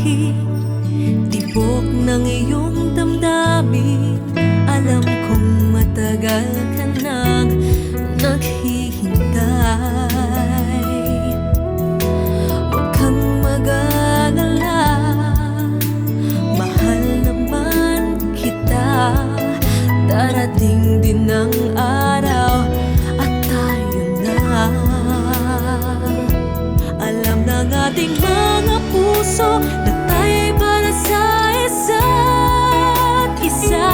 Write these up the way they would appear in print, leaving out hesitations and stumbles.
aking tibok ng iyong damdamin. Alam kong matagal ka nang naghihintay. Huwag kang mag-alala, mahal naman kita. Darating din ang araw at tayo na. Alam ng ating mga puso na tayo'y para sa isa't isa.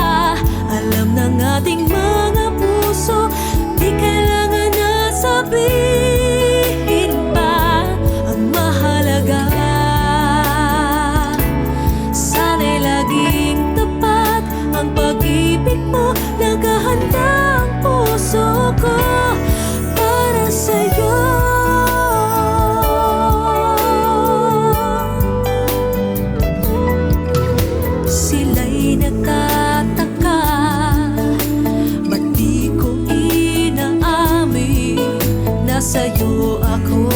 Alam ng ating mga puso, di kailangan na sabihin pa. Ang mahalaga, sana'y laging tapat ang pag-ibig mo. Naghahanda ang puso ko para sa'yo. Sila'y nagtataka, ba't di ko inaamin na sa'yo ako